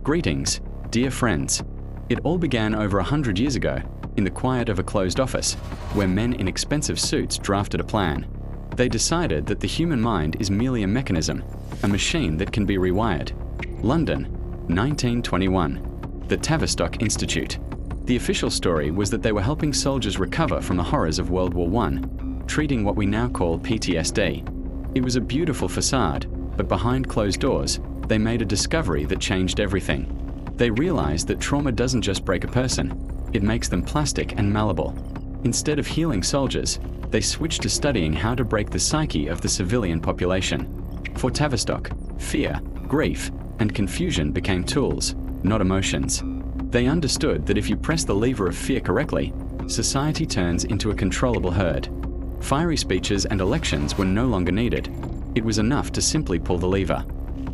Greetings, dear friends. It all began over 100 years ago, in the quiet of a closed office, where men in expensive suits drafted a plan. They decided that the human mind is merely a mechanism, a machine that can be rewired. London, 1921. The Tavistock Institute. The official story was that they were helping soldiers recover from the horrors of World War I, treating what we now call PTSD. It was a beautiful facade, but behind closed doors, they made a discovery that changed everything. They realized that trauma doesn't just break a person, it makes them plastic and malleable. Instead of healing soldiers, they switched to studying how to break the psyche of the civilian population. For Tavistock, fear, grief, and confusion became tools, not emotions. They understood that if you press the lever of fear correctly, society turns into a controllable herd. Fiery speeches and elections were no longer needed. It was enough to simply pull the lever.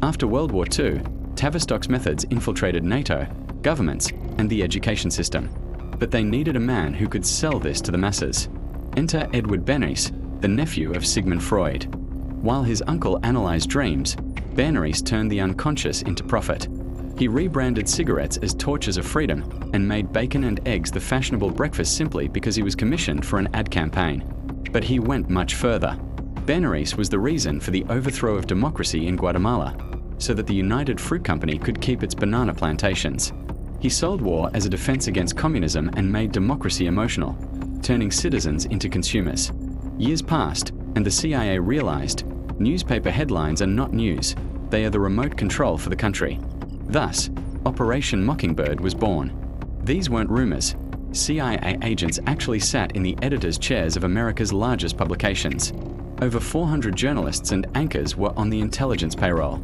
After World War II, Tavistock's methods infiltrated NATO, governments, and the education system. But they needed a man who could sell this to the masses. Enter Edward Bernays, the nephew of Sigmund Freud. While his uncle analyzed dreams, Bernays turned the unconscious into profit. He rebranded cigarettes as torches of freedom and made bacon and eggs the fashionable breakfast simply because he was commissioned for an ad campaign. But he went much further. Bernays was the reason for the overthrow of democracy in Guatemala, so that the United Fruit Company could keep its banana plantations. He sold war as a defense against communism and made democracy emotional, turning citizens into consumers. Years passed, and the CIA realized newspaper headlines are not news, they are the remote control for the country. Thus, Operation Mockingbird was born. These weren't rumors. CIA agents actually sat in the editors' chairs of America's largest publications. Over 400 journalists and anchors were on the intelligence payroll.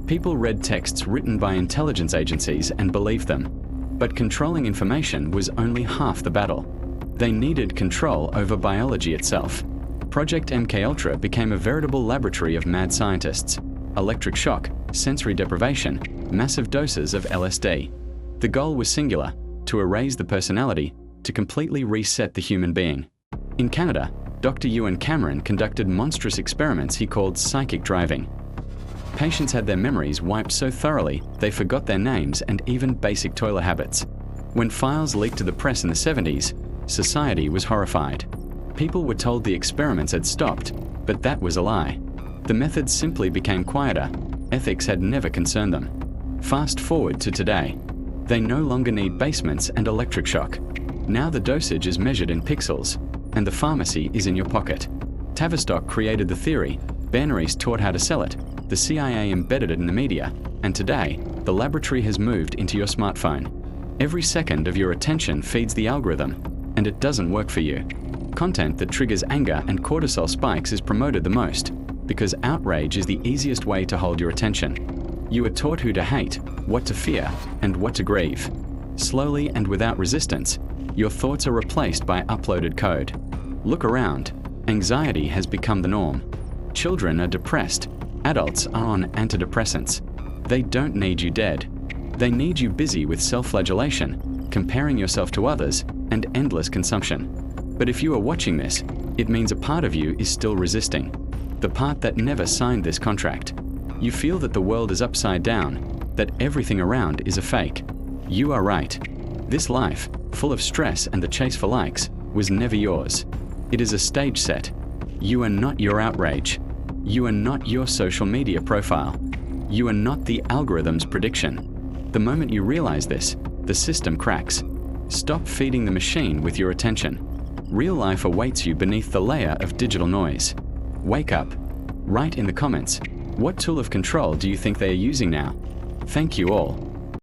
People read texts written by intelligence agencies and believed them. But controlling information was only half the battle. They needed control over biology itself. Project MKUltra became a veritable laboratory of mad scientists. Electric shock, sensory deprivation, massive doses of LSD. The goal was singular: to erase the personality, to completely reset the human being. In Canada, Dr. Ewan Cameron conducted monstrous experiments he called psychic driving. Patients had their memories wiped so thoroughly they forgot their names and even basic toilet habits. When files leaked to the press in the 70s, society was horrified. People were told the experiments had stopped, but that was a lie. The methods simply became quieter. Ethics had never concerned them. Fast forward to today. They no longer need basements and electric shock. Now the dosage is measured in pixels, and the pharmacy is in your pocket. Tavistock created the theory, Bernays taught how to sell it, the CIA embedded it in the media, and today, the laboratory has moved into your smartphone. Every second of your attention feeds the algorithm, and it doesn't work for you. Content that triggers anger and cortisol spikes is promoted the most, because outrage is the easiest way to hold your attention. You are taught who to hate, what to fear, and what to grieve. Slowly and without resistance, your thoughts are replaced by uploaded code. Look around. Anxiety has become the norm. Children are depressed. Adults are on antidepressants. They don't need you dead. They need you busy with self-flagellation, comparing yourself to others, and endless consumption. But if you are watching this, it means a part of you is still resisting. The part that never signed this contract. You feel that the world is upside down, that everything around is a fake. You are right. This life, full of stress and the chase for likes, was never yours. It is a stage set. You are not your outrage. You are not your social media profile. You are not the algorithm's prediction. The moment you realize this, the system cracks. Stop feeding the machine with your attention. Real life awaits you beneath the layer of digital noise. Wake up. Write in the comments, what tool of control do you think they are using now? Thank you all.